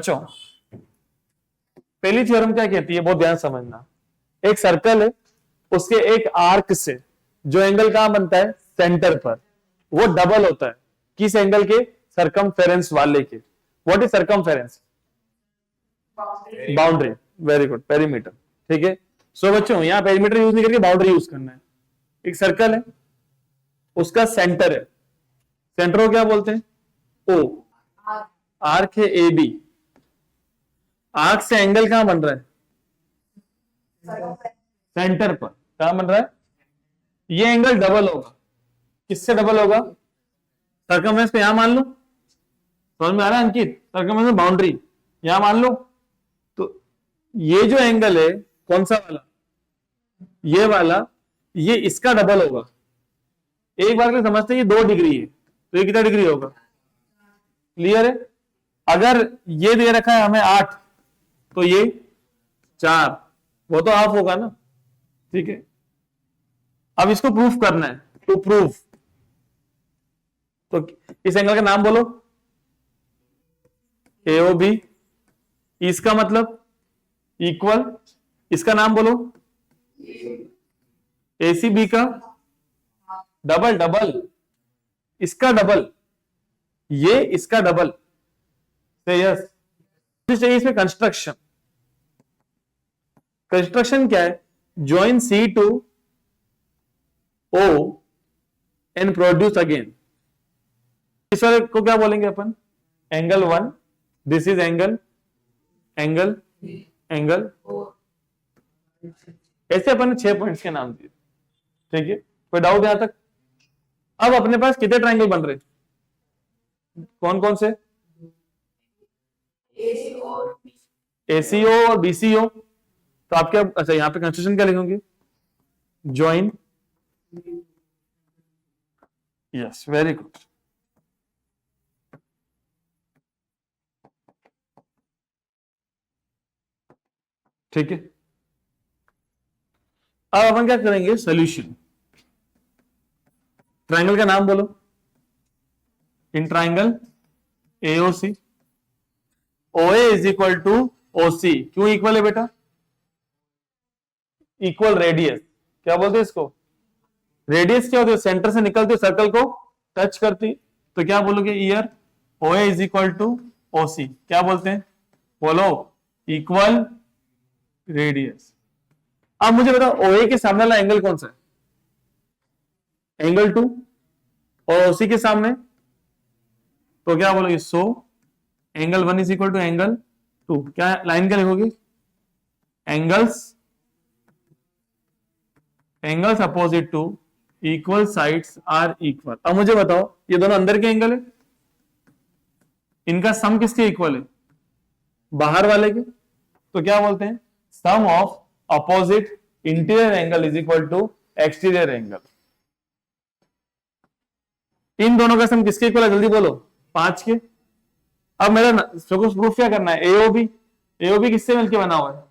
बच्चों पहली थ्योरम क्या कहती है, बहुत ध्यान समझना। एक सर्कल है, उसके एक आर्क से जो एंगल कहां बनता है, सेंटर पर, वो डबल होता है किस एंगल के, सरकमफेरेंस वाले के। What is circumference? Boundary. Very good, perimeter. ठीक है। सो बच्चों यहां पेरीमीटर यूज नहीं करके बाउंड्री यूज करना है। एक सर्कल है, उसका सेंटर है, सेंटर को क्या बोलते हैं, ओ। आर्क है ए बी, आर्क से एंगल कहां बन रहा है, सेंटर पर। कहां बन रहा है, ये एंगल डबल होगा। किससे डबल होगा, सर्कमफेरेंस पे यहां मान लो, समझ में आ रहा है अंकित, सर्कमफेरेंस में बाउंड्री यहां मान लो, तो ये जो एंगल है कौन सा वाला, ये वाला, ये इसका डबल होगा। एक बार के लिए समझते हैं ये 2 डिग्री है, तो ये कितना डिग्री होगा, क्लियर है। अगर ये दे रखा है हमें 8, तो ये 4, वो तो हाफ होगा ना। ठीक है। अब इसको प्रूफ करना है, टू प्रूफ, तो इस एंगल का नाम बोलो, AOB। इसका मतलब इक्वल, इसका नाम बोलो ACB का डबल, डबल इसका डबल, ये इसका डबल। से यस, चाहिए इसमें कंस्ट्रक्शन। कंस्ट्रक्शन क्या है, join C to O and produce again. इस वाले को क्या बोलेंगे अपन, angle 1, this is angle, angle, angle, ऐसे अपन ने 6 पॉइंट्स के नाम दिए। ठीक है, कोई डाउट यहां तक? अब अपने पास कितने ट्रायंगल बन रहे, कौन कौन से, ACO और BCO। तो आप क्या, अच्छा यहां पे कंस्ट्रक्शन क्या लिखोगे, ज्वाइन, यस वेरी गुड। ठीक है, अब अपन क्या करेंगे, सॉल्यूशन। ट्रायंगल का नाम बोलो, in triangle AOC, OA is equal to OC। क्यों इक्वल है बेटा, इक्वल रेडियस, क्या बोलते हैं इसको, रेडियस क्या होती है, सेंटर से निकलती सर्कल को टच करती, तो क्या बोलोगे, here OA is equal to OC। क्या बोलते हैं, बोलो इक्वल रेडियस। अब मुझे बताओ OA के सामने वाला एंगल कौन सा है, एंगल 2, और OC के सामने, तो क्या बोलोगे, so angle 1 is equal to angle 2। क्या लाइन क्या लिखोगे, angles, angles opposite to equal sides are equal. अब मुझे बताओ ये दोनों अंदर के एंगल है, इनका सम किसके इक्वल है, बाहर वाले के, तो क्या बोलते हैं, sum of opposite interior angle is equal to exterior angle. इन दोनों का सम किसके इक्वल है, जल्दी बोलो, 5 के। अब मेरा प्रूफ क्या करना है, AOB। AOB किससे मिलकर बना हुआ है,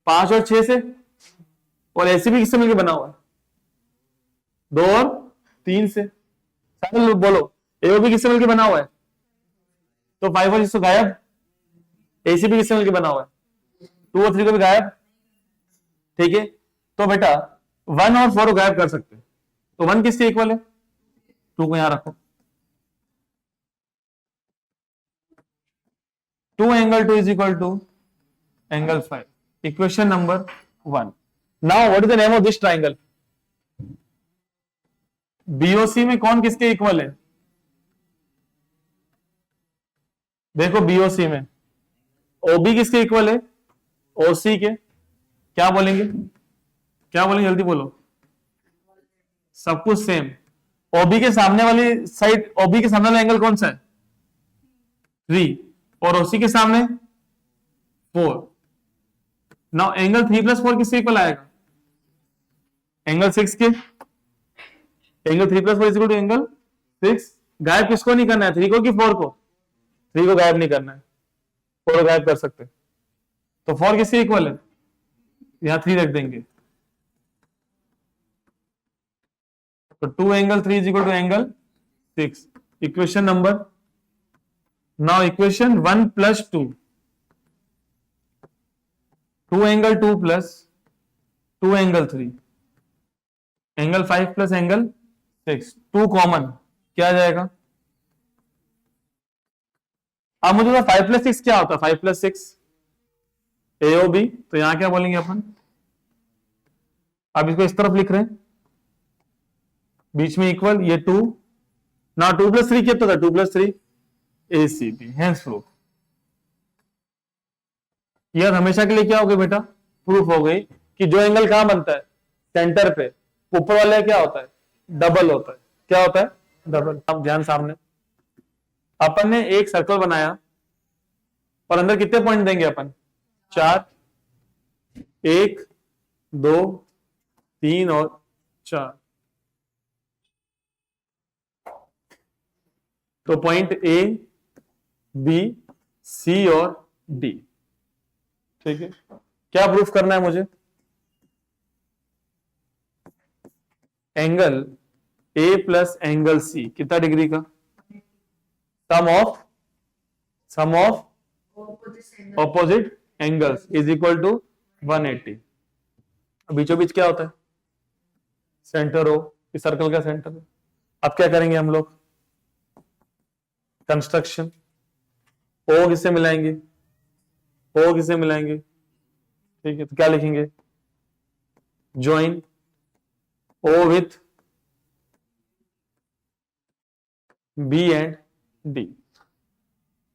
5 और 6 से, और ACB किससे मिलकर बना हुआ है, 2 और 3 से। सारे लोग बोलो AOB किससे मिलकर बना हुआ है, तो 5 और 6 तो गायब। ACB किससे मिलकर बना हुआ है, 2 और 3 को भी गायब। ठीक है, तो बेटा 1 और 4 को गायब कर सकते हैं, तो 1 किसके इक्वल है, 2 को यहां रखो, 2 angle 2 is equal to angle 5। Equation number 1। Now what is the name of this triangle, BOC में कौन किसके इक्वल है, देखो BOC में OB किसके इक्वल है, OC के। क्या बोलेंगे, क्या बोलेंगे, जल्दी बोलो, सब कुछ सेम। OB के सामने वाली साइड, OB के सामने वाला एंगल कौन सा है, 3, और OC के सामने 4। नाउ एंगल 3 + 4 किसके इक्वल आएगा, एंगल 6 के। Angle 3 + 4 is equal to angle 6। गायब किसको नहीं करना है, 3 को कि 4 को, 3 को गायब नहीं करना है, 4 को गायब कर सकते, तो 4 किसके इक्वल है, यहां 3 रख देंगे, तो 2 angle 3 is equal to angle 6। Equation number now equation 1 plus 2, 2 angle 2 plus 2 angle 3, angle 5 plus angle 6, 2 common, क्या आ जाएगा? अब मुझे 5 प्लस 6 क्या होता है? 5 प्लस 6 ए ओ बी, तो यहां क्या बोलेंगे अपन? अब इसको इस तरफ लिख रहे हैं, बीच में इक्वल, ये 2, ना 2 प्लस 3 कितना था? 2 प्लस 3 ए सी बी, हेंस प्रूफ। यार हमेशा के लिए क्या हो गई बेटा? प्रूफ हो गई कि जो एंगल कहां बनता है? सेंटर पे, ऊपर वाले क्या होता है? डबल होता है। क्या होता है? डबल। अब ध्यान सामने, अपन ने एक सर्कल बनाया और अंदर कितने पॉइंट देंगे अपन? 4, 1, 2, 3 और 4। तो पॉइंट ए, बी, सी और डी। ठीक है, क्या प्रूफ करना है मुझे? Angle A plus angle C कितना डिग्री का? Sum of opposite angles is equal to 180। बीचों बीच क्या होता है? सेंटर हो, इस सर्कल का सेंटर है। अब क्या करेंगे हम लोग? कंस्ट्रक्शन, ओ किससे मिलाएंगे? ओ किससे मिलाएंगे? ठीक है, तो क्या लिखेंगे? Join O with B and D.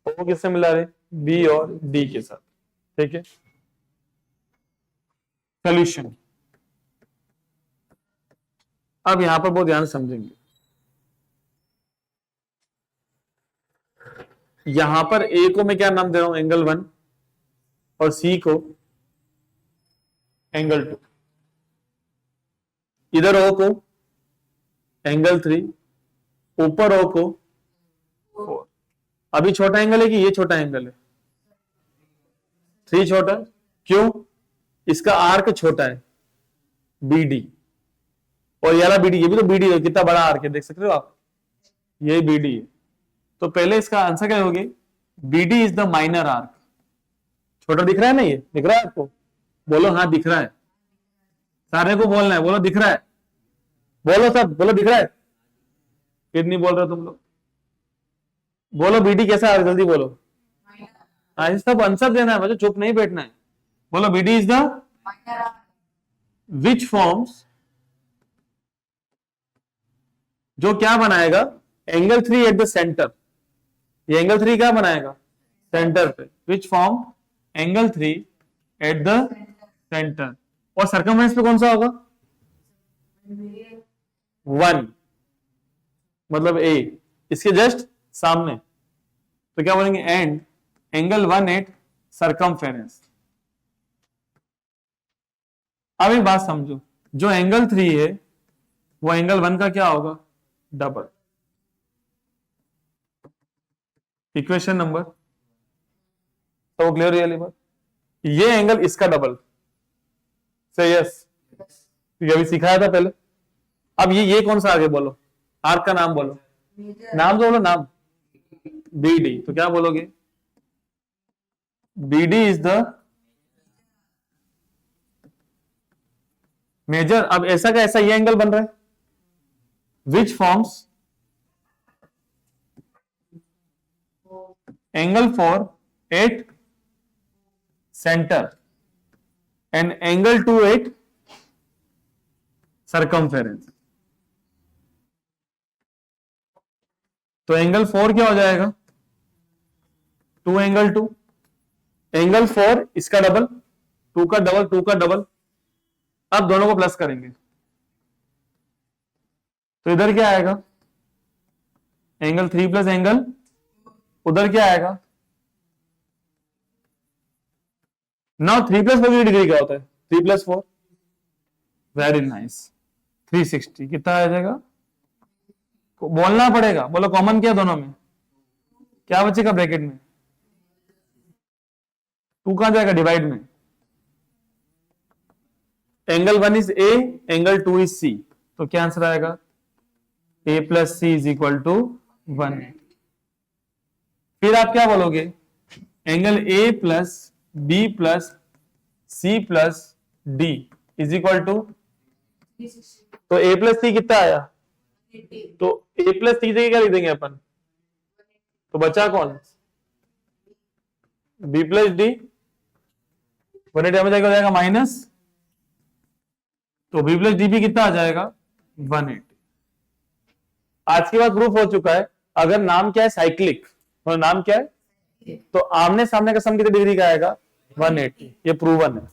O किससे मिला रहे? बी और डी के साथ। ठीक है, सोल्यूशन। अब यहां पर बहुत ध्यान समझेंगे, यहां पर ए को मैं क्या नाम दे रहा हूं? एंगल 1, और सी को एंगल 2, इधर ओ को एंगल 3, ऊपर ओ को 4। अभी छोटा एंगल है कि ये छोटा एंगल है? 3 छोटा। क्यों? इसका आर्क छोटा है, बी डी, और ये वाला बी डी, ये भी तो बी डी है, कितना बड़ा आर्क है, देख सकते हो आप, ये बी डी है। तो पहले इसका आंसर क्या होगी? B D is the minor arc. छोटा दिख रहा है ना? ये दिख रहा है आपको? बोलो हाँ दिख रहा है। सारे को बोलना है, बोलो दिख रहा है। बोलो सब, बोलो दिख रहा है। फिर नहीं बोल रहे तुम लोग, बोलो बीडी कैसा है, जल्दी बोलो। हाँ, सब आंसर देना है, मुझे चुप नहीं बैठना है। बोलो BD is the which forms, जो क्या बनाएगा? Angle 3 at the centre. ये एंगल 3 क्या बनाएगा? सेंटर पे। Which form angle 3 at the centre. और सर्कमफेरेंस पे कौन सा होगा? 1, मतलब ए, इसके जस्ट सामने। तो क्या बोलेंगे? And angle 1 at circumference. अब एक बात समझो, जो एंगल 3 है वो एंगल 1 का क्या होगा? डबल। इक्वेशन नंबर, तो क्लियर है बात? ये एंगल इसका डबल से, यस, ये अभी सिखाया था पहले। अब ये कौन सा आगे बोलो? आर्क का नाम बोलो, नाम बोलो, नाम बी डी। तो क्या बोलोगे? B D is the major. अब ऐसा का ऐसा ये एंगल बन रहा है, which forms angle four at centre and angle two at circumference. तो एंगल 4 क्या हो जाएगा? 2 एंगल 2, एंगल 4 इसका डबल, 2 का डबल, 2 का डबल। अब दोनों को प्लस करेंगे तो इधर क्या आएगा? एंगल 3 प्लस एंगल, उधर क्या आएगा? नाउ 3 प्लस 4 डिग्री क्या होता है? 3 प्लस 4, वेरी नाइस, 360। कितना आ जाएगा? बोलना पड़ेगा, बोलो कॉमन क्या दोनों में? क्या बचेगा ब्रैकेट में? 2 कहां जाएगा? डिवाइड में। Angle 1 is A, angle 2 is C, तो क्या आंसर आएगा? A plus C is equal to 1। फिर आप क्या बोलोगे, angle A plus B plus C plus D is equal to, तो ए प्लस सी कितना आया, तो ए प्लस सी जगह क्या लिख देंगे अपन, तो बचा कौन, बी प्लस डी, 180 में जाएगा, हो जाएगा माइनस, तो बी प्लस डी भी कितना आ जाएगा 180। आज के बाद प्रूफ हो चुका है, अगर नाम क्या है साइक्लिक और नाम क्या है, तो आमने सामने का सम कितने डिग्री का आएगा 180, ये प्रूवन है।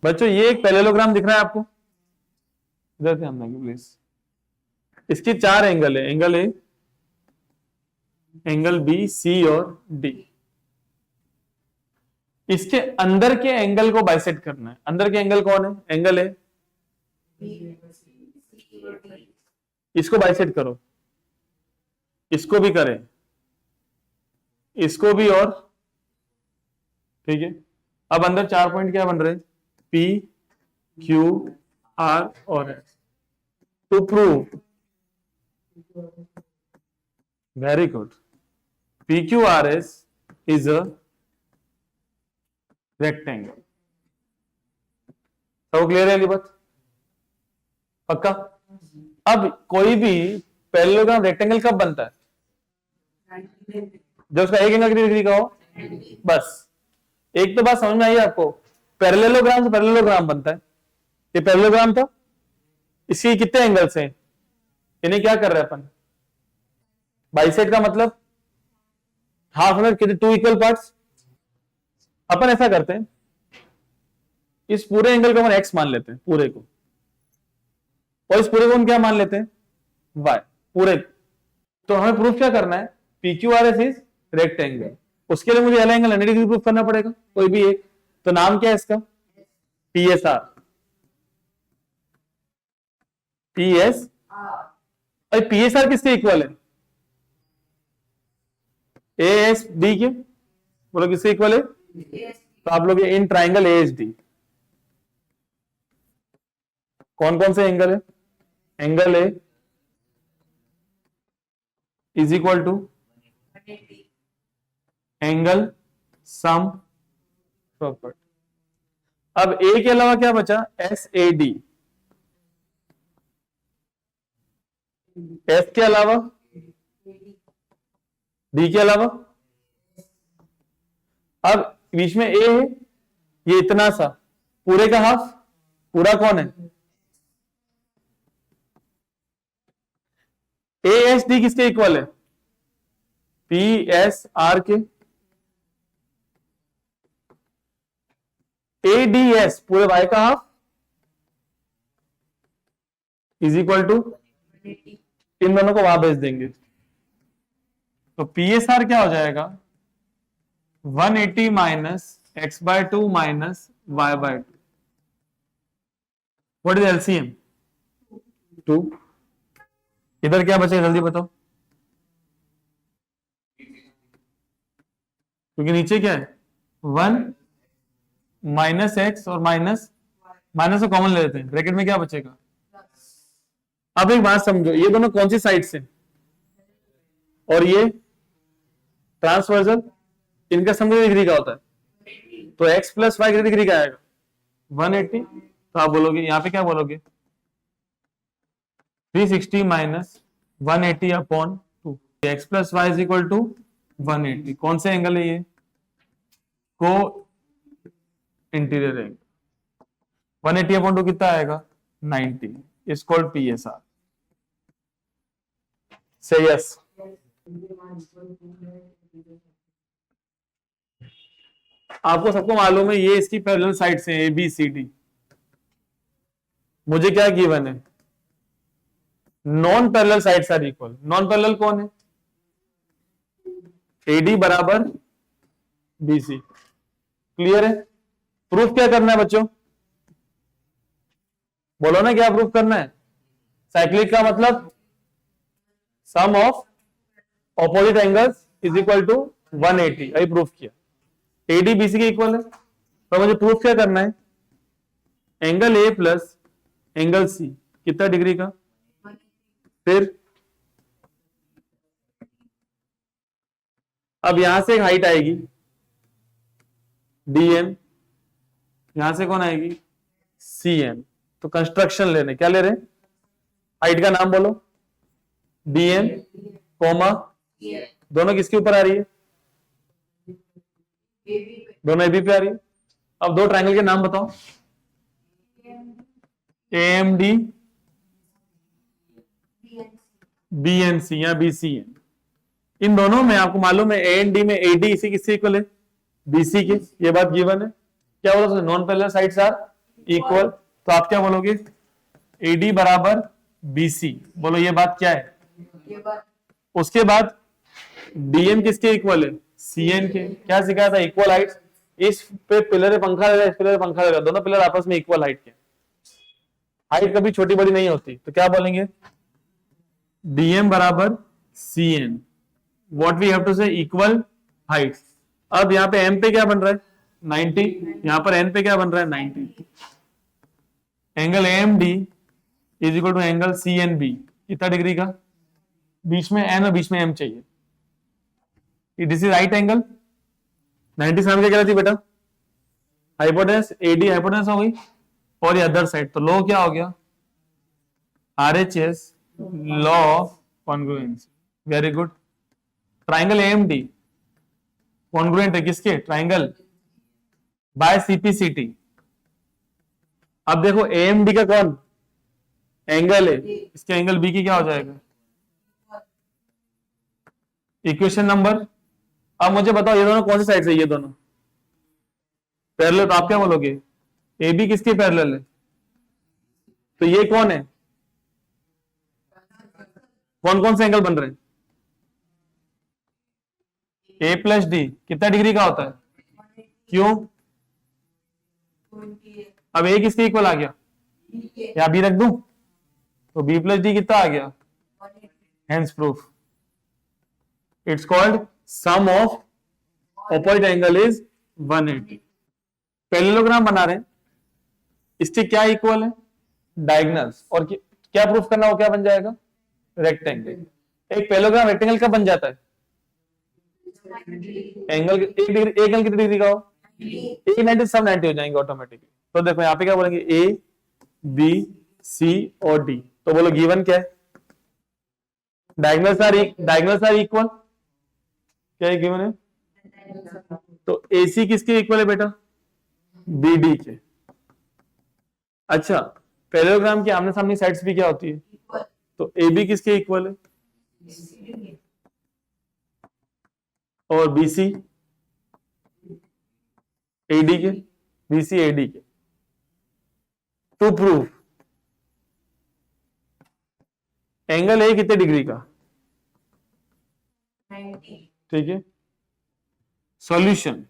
बच्चों ये एक पैरेललोग्राम दिख रहा है आपको, इधर ध्यान देंगे प्लीज, इसकी 4 एंगल है, एंगल ए, एंगल बी, सी और डी। इसके अंदर के एंगल को बाइसेक्ट करना है। अंदर के एंगल कौन है, एंगल ए, इसको बाइसेक्ट करो, इसको भी करें, इसको भी, और ठीक है। अब अंदर 4 पॉइंट क्या बन रहे, पी क्यू आर और S. To prove, very good, P Q R S is a rectangle. सब क्लियर है बात, पक्का। अब कोई भी पैरेललोग्राम रेक्टेंगल कब बनता है, जब उसका एक एंगल कितनी डिग्री का हो, बस। एक तो बात समझ में आई आपको, पैरेललोग्राम से पैरेललोग्राम बनता है, ये पैरेललोग्राम था, इसके कितने एंगल्स हैं, इन्हें क्या कर रहे हैं अपन, बाइसेक्ट का मतलब हाफ में कितने, 2 इक्वल पार्ट्स। अपन ऐसा करते हैं, इस पूरे एंगल को अपन एक्स मान लेते हैं पूरे को, और इस पूरे को हम क्या मान लेते हैं, वाई पूरे। तो हमें प्रूफ क्या करना है, P Q R S is rectangle. उसके लिए मुझे एल एंगल 90 डिग्री प्रूफ करना पड़ेगा, कोई भी एक। तो नाम क्या है इसका, P S are, P S. और पी एस आर किसके इक्वल है, ए एस डी के, बोलो किसके इक्वल है, तो आप लोग in triangle A H D कौन कौन से एंगल है, angle A is equal to angle sum property. अब ए के अलावा क्या बचा, एस ए डी, एस के अलावा, डी के अलावा। अब बीच में ए है, ये इतना सा, पूरे का हाफ, पूरा कौन है, ए एस डी किसके इक्वल है, पी एस आर के। ए डी एस पूरे वाई का हाफ इज इक्वल टू, इन दोनों को वहां भेज देंगे, तो पी एस आर क्या हो जाएगा 180 minus X by 2 minus Y by 2। What is LCM, 2। इधर क्या बचेगा जल्दी बताओ, क्योंकि नीचे क्या है 1 माइनस एक्स और माइनस को कॉमन ले लेते हैं, ब्रैकेट में क्या बचेगा। अब एक बात समझो, ये दोनों कौन सी साइड से, और ये ट्रांसवर्सल, इनका सम कितनी डिग्री का होता है, तो x प्लस वाई कितनी डिग्री का आएगा 180। तो आप बोलोगे यहां पे क्या बोलोगे 360 minus 180 upon 2, X plus Y is equal to 180। कौन से एंगल है ये, को इंटीरियर एंगल। 180 अपॉन 2 कितना आएगा 90, is called P S are. से यस, आपको सबको मालूम है ये इसकी पैरेलल साइड से ए बी सी डी। मुझे क्या गिवन है, non parallel sides are equal. Non parallel कौन है, एडी बराबर बीसी। क्लियर है। प्रूफ क्या करना है बच्चों, बोलो ना क्या प्रूफ करना है। साइक्लिक का मतलब sum of opposite angles is equal to 180, अभी प्रूफ किया। एडी बीसी के इक्वल है, तो मुझे प्रूफ क्या करना है, angle A plus angle C कितना डिग्री का, फिर अब यहां से एक हाइट आएगी डीएम, यहां से कौन आएगी सीएम। तो कंस्ट्रक्शन लेने क्या ले रहे हैं, हाइट का नाम बोलो, डीएम कोमा, दोनों किसके ऊपर आ रही है, दोनों एबी पे आ रही है। अब दो ट्रायंगल के नाम बताओ, एएमडी बीएनसी या बीसीएन। इन दोनों में आपको मालूम है एएनडी में एडी इसी किससे इक्वल है, बीसी के, ये बात गिवन है। क्या बोला, non parallel sides are equal, तो आप क्या बोलोगे, एडी बराबर बीसी, बोलो ये बात क्या है। उसके बाद डीएम किसके इक्वल है, सीएन के। क्या सिखाया था, इक्वल हाइट, इस पे पिलर पे पंखा लगा, इस पिलर पे पंखा लगा, दोनों पिलर आपस में इक्वल हाइट के, हाइट कभी छोटी बड़ी नहीं होती। तो क्या बोलेंगे, डीएम बराबर CN, what we have to say, equal height. अब यहाँ पे एम पे क्या बन रहा है 90, यहां पर एन पे क्या बन रहा है 90। Angle AMD is equal to angle CNB, कितना डिग्री का, बीच में एन और बीच में एम चाहिए। दिस इज राइट एंगल, 97 क्या कह रही थी बेटा, हाइपोटेनस, एडी हाइपोटेनस हो गई, और ये अदर साइड, तो लॉ क्या हो गया, RHS, law of congruency. Very good. Triangle AMD congruent है किसके, ट्राइंगल बाय सीपीसीटी। अब देखो एएमडी का कौन एंगल है, इसके एंगल बी की क्या हो जाएगा, इक्वेशन नंबर। अब मुझे बताओ ये दोनों कौन सी साइड से, ये दोनों पैरेलल, तो आप क्या बोलोगे, ए बी किसके पैरेलल है, तो ये कौन है, कौन कौन से एंगल बन रहे हैं, ए प्लस डी कितना डिग्री का होता है, क्यों, अब ए किसके इक्वल आ गया, या बी रख दूं, तो बी प्लस डी कितना आ गया, hence proof it's called sum of opposite angle is 180। Parallelogram बना रहे हैं, इसके क्या इक्वल है, डायगोनल्स, और क्या प्रूफ करना हो, क्या बन जाएगा, रेक्टेंगल। एक पैरेललोग्राम रेक्टेंगल कब बन जाता है, एंगल एक डिग्री, एक एंगल कितनी डिग्री का हो, 90, सब 90 हो जाएंगे ऑटोमेटिकली। तो देखो यहाँ पे क्या बोलेंगे, ए बी सी और डी, तो बोलो गिवन क्या है, डायगोनल्स आर इक्वल, क्या है गिवन है, तो एसी किसके इक्वल है बेटा, बीडी के। अच्छा, पैरेललोग्राम की आमने सामने साइड्स भी क्या होती है, तो ए बी किसके इक्वल है, और बीसी एडी के, बीसी एडी के। टू प्रूफ एंगल ए कितने डिग्री का, 90। ठीक है। सॉल्यूशन,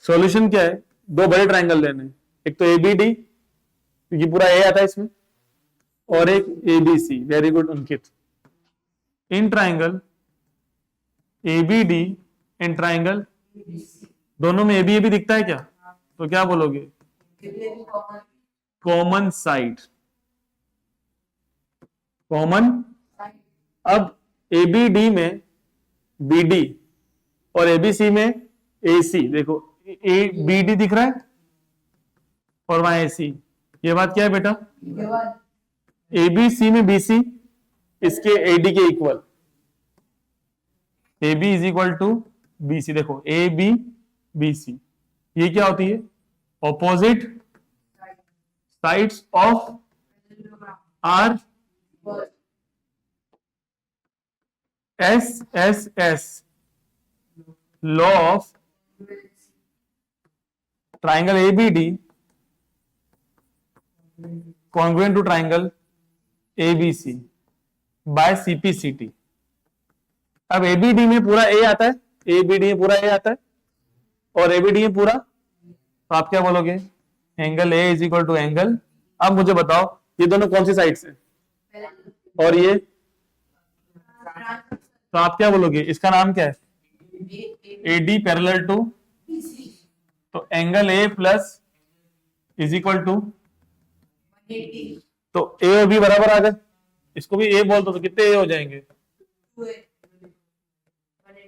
सॉल्यूशन क्या है, दो बड़े ट्रायंगल लेने, एक तो एबीडी क्योंकि पूरा ए आता है इसमें, और एक ABC. Very good Ankit. In triangle ABD and triangle, दोनों में एबी एबी दिखता है क्या, तो क्या बोलोगे, कॉमन साइड, कॉमन। अब एबीडी में बीडी और एबीसी में एसी, देखो ए बीडी दिख रहा है और वहां एसी, ये बात क्या है बेटा, एबीसी में बीसी इसके एडी के equal, A B is equal to B C. देखो ए बी बी सी, ये क्या होती है, opposite sides of R S S S, law of triangle ABD congruent to triangle ABC by CPCT. अब ABD में पूरा ए आता है, एबीडी में पूरा ए आता है और एबीडी में पूरा, तो आप क्या बोलोगे, angle A is equal to angle. अब मुझे बताओ ये दोनों कौन सी साइड से, और ये, तो आप क्या बोलोगे, इसका नाम क्या है, एडी पैरेलल टू, तो angle A plus is equal to, तो ए और बी बराबर आ गए, इसको भी ए बोल दो तो कितने ए हो जाएंगे,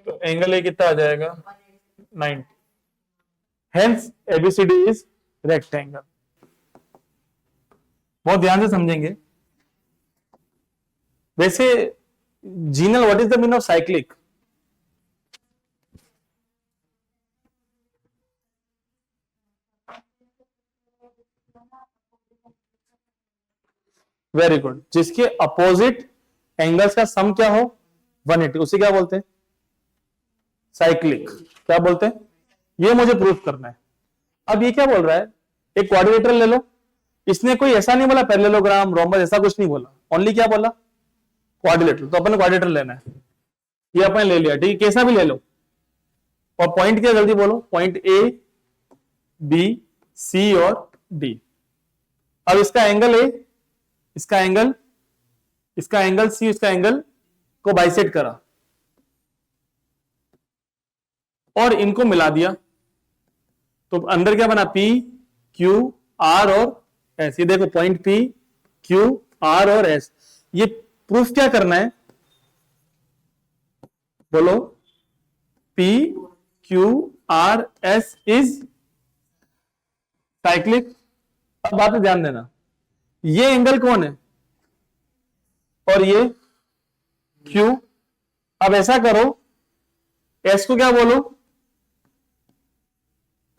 तो एंगल ए कितना आ जाएगा 90। Hence ABCD is rectangle. बहुत ध्यान से समझेंगे। वैसे Jinal, what is the mean of cyclic? Very good. जिसके अपोजिट एंगल्स का सम क्या हो 180, उसे क्या बोलते हैं? साइक्लिक। क्या बोलते हैं? ये मुझे प्रूफ करना है। अब ये क्या बोल रहा है, एक क्वाड्रिलेटरल ले लो। इसने कोई ऐसा नहीं बोला पैरेललोग्राम, रोम्बस, ऐसा कुछ नहीं बोला, ओनली क्या बोला? क्वाड्रिलेटरल। तो अपन क्वाड्रिलेटरल लेना है, ये अपन ले लिया, ठीक है, कैसा भी ले लो। और पॉइंट क्या, जल्दी बोलो, पॉइंट ए, बी, सी और डी। अब इसका एंगल ए, इसका एंगल सी, इसका एंगल को बाइसेक्ट करा और इनको मिला दिया, तो अंदर क्या बना? पी, क्यू, आर और एस। ये देखो पॉइंट पी, क्यू, आर और एस। ये प्रूफ क्या करना है? बोलो, P, Q, R, S is cyclic. अब बात पे ध्यान देना, ये एंगल कौन है और ये क्यू। अब ऐसा करो, एस को क्या बोलो?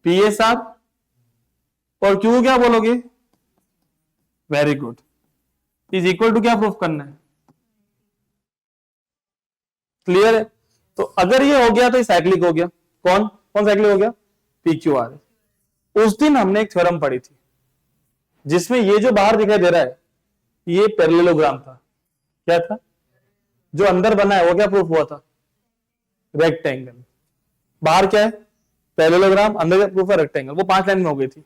P S R. और क्यू क्या बोलोगे? Very good. Is equal to क्या प्रूफ करना है? क्लियर है? तो अगर ये हो गया तो ये साइक्लिक हो गया। कौन कौन साइक्लिक हो गया? P Q are. उस दिन हमने एक थ्योरम पढ़ी थी जिसमें ये जो बाहर दिखाई दे रहा है ये पैरेललोग्राम था। क्या था? जो अंदर बना है वो क्या प्रूफ हुआ था? रेक्टेंगल। बाहर क्या है? पैरेललोग्राम, अंदर क्या प्रूफ है? रेक्टेंगल। वो 5 लाइन में हो गई थी।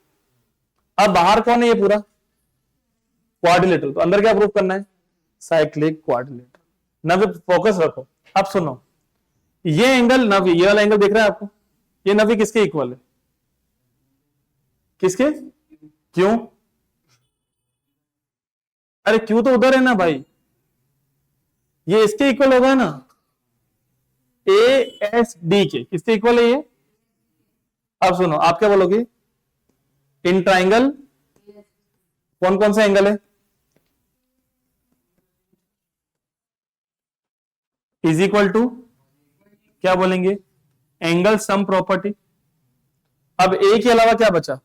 अब बाहर कौन है? ये पूरा क्वाड्रिलेटरल। तो अंदर क्या प्रूफ करना है? Cyclic quadrilateral. नव फोकस रखो। अब सुनो, ये एंगल नवी, ये वाला एंगल दिख रहा है आपको? ये नवी किसके इक्वल है? किसके? क्यों? अरे क्यों तो उधर है ना भाई, ये इसके इक्वल होगा ना, ए एस डी के। किसके इक्वल है ये? अब सुनो, आप क्या बोलोगे? इन ट्राइंगल कौन कौन सा एंगल है? इज इक्वल टू क्या बोलेंगे? Angle sum property. अब ए के अलावा क्या बचा?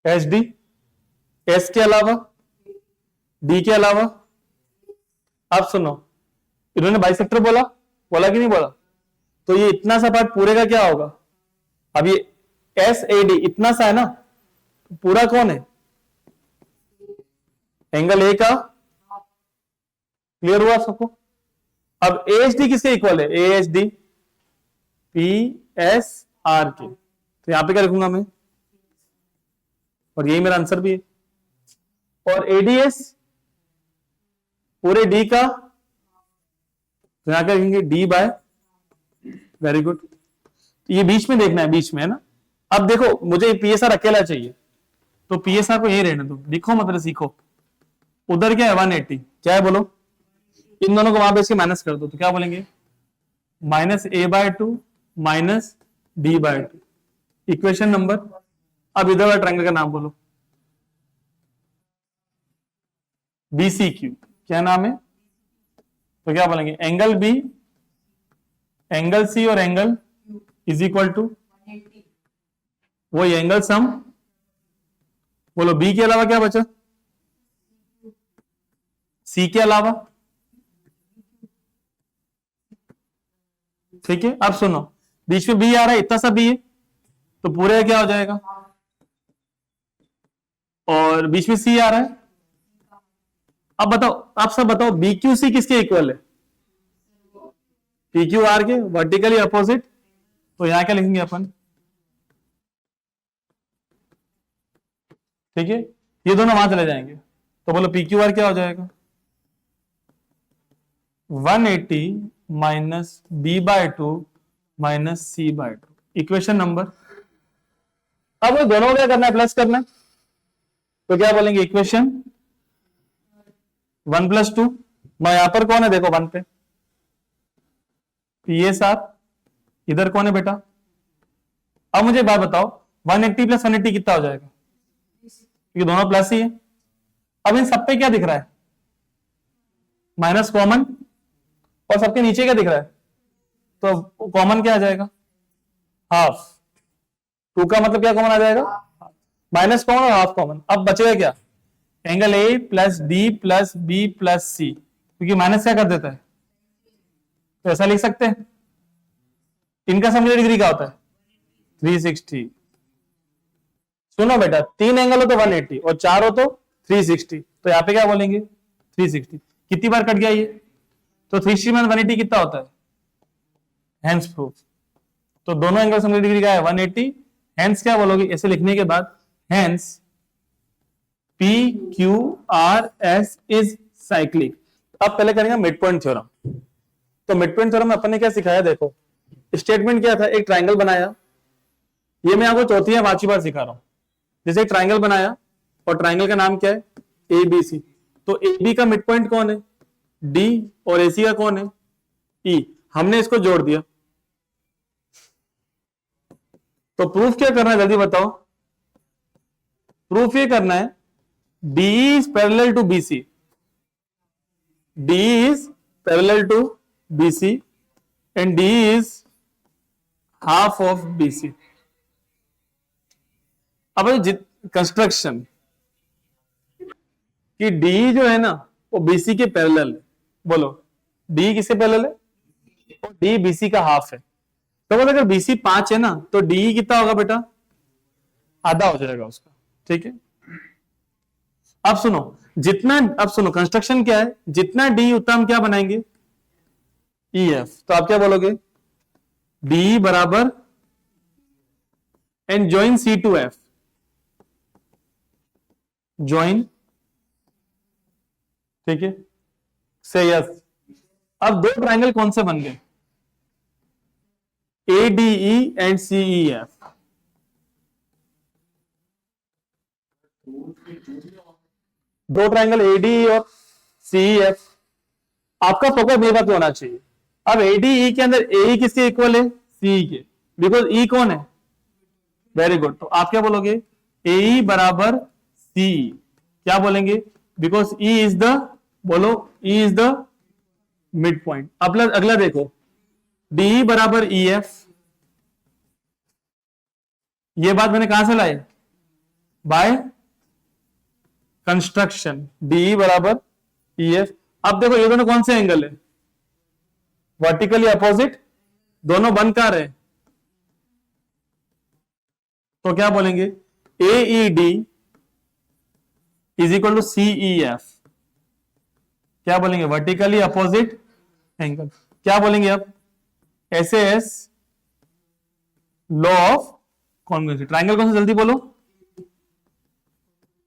H D. एस के अलावा, डी के अलावा। अब सुनो, इन्होंने बाइसेक्टर बोला, बोला कि नहीं बोला? तो ये इतना सा पार्ट पूरे का क्या होगा? अब ये एस ए डी इतना सा है ना, तो पूरा कौन है? एंगल ए का। क्लियर हुआ सबको? अब ए एच डी किसके इक्वल है? ए H D P S are के। तो यहां पे क्या लिखूंगा मैं? और यही मेरा आंसर भी है। और एडीएस पूरे डी का, तो यहां क्या लिखेंगे? D by. Very good. ये बीच में देखना है, बीच में है ना। अब देखो, मुझे पीएसआर अकेला चाहिए, तो पीएसआर को यही रहने दो, लिखो मतलब सीखो। उधर क्या है? 180। क्या है बोलो? इन दोनों को वहां पे इसके माइनस कर दो, तो क्या बोलेंगे? माइनस ए bye two minus D bye two. Equation number. अब इधर वाला ट्रायंगल का नाम बोलो। BC Q. क्या नाम है? तो क्या बोलेंगे? एंगल बी, एंगल सी और एंगल इज इक्वल टू वही एंगल सम। बोलो, बी के अलावा क्या बचा? सी के अलावा। ठीक है। अब सुनो, बीच में बी आ रहा है, इतना सा बी है, तो पूरे क्या हो जाएगा? और बीच में सी आ रहा है। अब बताओ, आप सब बताओ, बी क्यू सी किसके इक्वल है? पी क्यू आर के, वर्टिकली अपोजिट। तो यहां क्या लिखेंगे अपन? ठीक है, ये दोनों वहां चले जाएंगे, तो बोलो पी क्यू आर क्या हो जाएगा? 180 minus B by two minus C by two. Equation number. अब वो दोनों को क्या करना है? प्लस करना है। तो क्या बोलेंगे? इक्वेशन 1 + 2 मैं यहां पर कौन है देखो 1 पे, PSR, इधर कौन है बेटा। अब मुझे बात बताओ 180 प्लस 180 कितना हो जाएगा, क्योंकि दोनों प्लस ही है। अब इन सब पे क्या दिख रहा है, माइनस कॉमन, और सबके नीचे क्या दिख रहा है, तो कॉमन क्या आ जाएगा, हाफ। 2 का मतलब क्या कॉमन आ जाएगा, माइनस कॉमन और हाफ कॉमन। अब बचेगा क्या, angle A plus D plus B plus C, क्योंकि माइनस क्या कर देता है, तो ऐसा लिख सकते हैं। इनका सम डिग्री क्या होता है 360। सुनो बेटा 3 एंगल हो तो 180 और 4 हो तो 360, तो यहाँ पे क्या बोलेंगे 360। कितनी बार कट गया ये, तो 360 में 180 कितना होता है, हेंस प्रूफ। तो दोनों एंगल सम डिग्री का है 180, हेंस क्या बोलोगे, ऐसे लिखने के बाद hence P Q R S is cyclic. अब पहले करेंगे मिड पॉइंट थ्योरम। तो मिड पॉइंट थ्योरम में अपन ने क्या सिखाया, देखो स्टेटमेंट क्या था, एक ट्राइंगल बनाया, ये मैं आपको चौथी या पांचवी बार सिखा रहा हूं। जैसे एक ट्राइंगल बनाया और ट्राइंगल का नाम क्या है, ए बी सी, तो ए बी का मिड पॉइंट कौन है, डी, और एसी का कौन है, ई। हमने इसको जोड़ दिया, तो प्रूफ क्या करना है जल्दी बताओ। प्रूफ ये करना है D is parallel to BC, D is parallel to BC and D is half of BC. अब कंस्ट्रक्शन कि डी जो है ना वो बीसी के पैरेलल है, बोलो डी किसके पैरेलल है, डी बीसी का हाफ है। तो बोलो अगर बीसी 5 है ना तो डी कितना होगा बेटा, आधा हो जाएगा उसका, ठीक है। अब सुनो जितना, अब सुनो कंस्ट्रक्शन क्या है, जितना डी उतना हम क्या बनाएंगे, ई एफ। तो आप क्या बोलोगे, डी बराबर and join C to F, join, ठीक है, से यस। अब दो ट्राइंगल कौन से बन गए, A D E and C E F. दो ट्राइंगल ए डी और सी ई एफ। आपका फोकस मेरे बात होना चाहिए। अब ए डी ई के अंदर ए किसके इक्वल है, सी के, बिकॉज ई कौन है, वेरी गुड। तो आप क्या बोलोगे, ए बराबर सी, क्या बोलेंगे, बिकॉज ई इज द, बोलो E is the mid point. अगला देखो डी बराबर ई एफ, ये बात मैंने कहां से लाई, बाय कंस्ट्रक्शन, डी बराबर ई एफ। अब देखो ये दोनों कौन से एंगल है, वर्टिकली अपोजिट, दोनों बन कर रहे, तो क्या बोलेंगे, A E D is equal to C E F, क्या बोलेंगे, वर्टिकली अपोजिट एंगल। क्या बोलेंगे अब, S S law of congruency. Triangle कौन सा, जल्दी बोलो,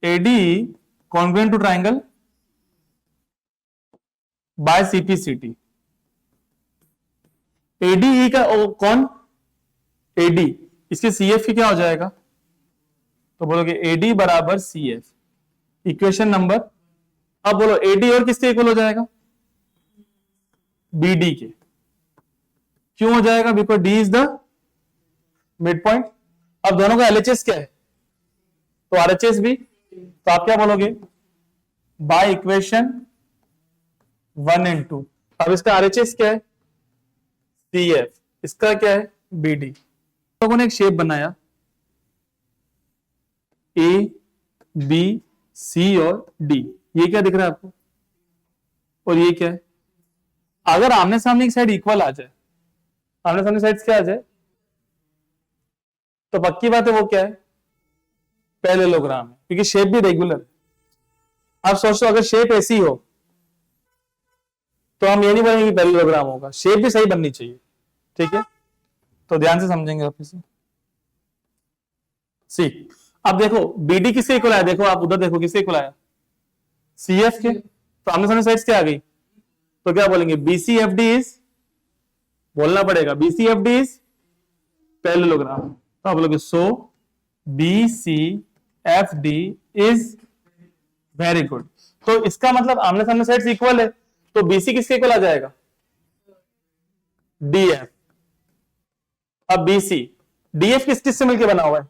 AD congruent to triangle by CPCT. ADE का कौन, एडी, इसके सीएफ की क्या हो जाएगा, तो बोलोगे एडी बराबर सीएफ, इक्वेशन नंबर। अब बोलो एडी और किसके इक्वल हो जाएगा, बीडी के। क्यों हो जाएगा, because D is the mid point. अब दोनों का एलएचएस क्या है, तो आरएचएस भी। तो आप क्या बोलोगे, बाय इक्वेशन 1 एंड 2। अब इसका आरएचएस क्या है, सीएफ, इसका क्या है, बीडी। लोगों ने एक शेप बनाया, ए बी सी और डी, ये क्या दिख रहा है आपको, और ये क्या है। अगर आमने सामने की साइड इक्वल आ जाए, आमने सामने साइड क्या आ जाए, तो पक्की बात है वो क्या है, पैरेललोग्राम है, क्योंकि शेप भी रेगुलर है। अब सोचो अगर शेप ऐसी हो तो हम ये नहीं बोलेंगे कि पैरेललोग्राम होगा, शेप भी सही बननी चाहिए, ठीक है। तो ध्यान से समझेंगे आप इसे। सी, अब देखो बीडी किसके इक्वल आया, देखो आप उधर देखो किसके इक्वल आया, सीएफ के। तो आमने सामने साइड्स क्या आ गई, तो क्या बोलेंगे, बीसीएफडी इज, बोलना पड़ेगा बीसीएफडी इज पैरेललोग्राम। तो आप बोलोगे सो बीसीएफडी इज, वेरी गुड। तो इसका मतलब आमने सामने साइड्स इक्वल है, तो बीसी किसके इक्वल आ जाएगा? डीएफ। अब बीसी, डीएफ किस किस से मिलकर बना हुआ है?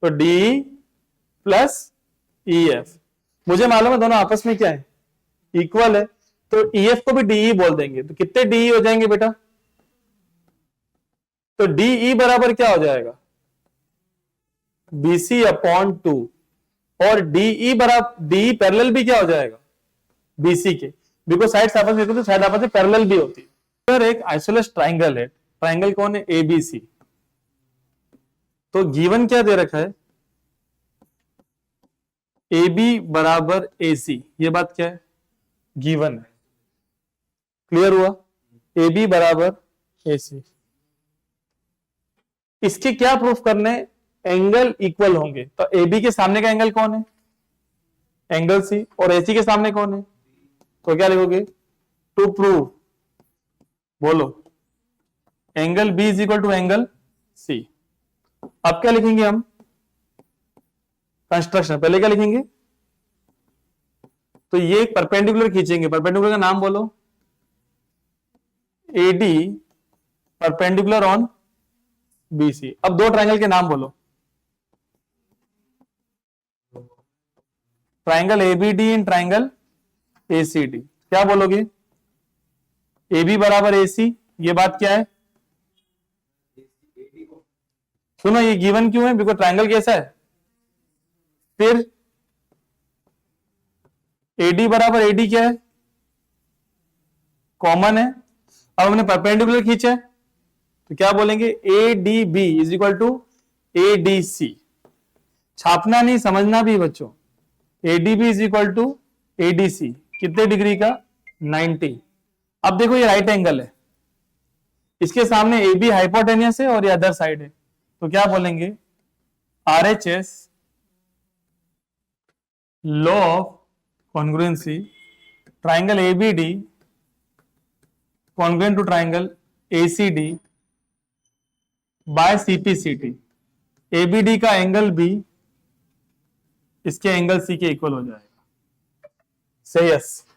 तो डी प्लस ईएफ। मुझे मालूम है दोनों आपस में क्या है, इक्वल है, तो ईएफ को भी डीई बोल देंगे। तो कितने डीई हो जाएंगे बेटा? तो डीई बराबर क्या हो जाएगा? BC upon 2। और डीई बराबर डीई पैरेलल भी क्या हो जाएगा? बीसी के, बिकॉज साइड आपस में, तो साइड आपस में पैरेलल भी होती है। अगर एक आइसोलेस ट्राइंगल है, ट्राइंगल कौन है? एबीसी। तो गिवन क्या दे रखा है? ए बी बराबर ए सी। ये बात क्या है? गिवन है। क्लियर हुआ? ए बी बराबर ए सी। इसके क्या प्रूफ करने? एंगल इक्वल होंगे। तो ए बी के सामने का एंगल कौन है? Angle C. और ए सी के सामने कौन है? तो क्या लिखोगे? टू प्रूव, बोलो, angle B is equal to angle C. अब क्या लिखेंगे हम? कंस्ट्रक्शन। पहले क्या लिखेंगे? तो ये एक परपेंडिकुलर खींचेंगे। परपेंडिकुलर का नाम बोलो। AD perpendicular on BC. अब दो ट्रायंगल के नाम बोलो। Triangle ABD in triangle ACD. क्या बोलोगे? एबी बराबर एसी। ये बात क्या है? सुनो, ये गिवन क्यों है? बिकॉज ट्रायंगल कैसा है? फिर एडी बराबर एडी क्या है? कॉमन है। अब हमने परपेंडिकुलर खींचा है, तो क्या बोलेंगे? A D B is equal to A D C. छापना नहीं, समझना भी बच्चों। A D B is equal to A D C. कितने डिग्री का? 90। अब देखो ये राइट एंगल है, इसके सामने ए बी हाइपोटेनियस है और ये अदर साइड है, तो क्या बोलेंगे? R H S law of congruency, triangle ABD congruent to triangle ACD by CPCT. ABD का एंगल बी इसके एंगल सी के इक्वल हो जाएगा। से यस।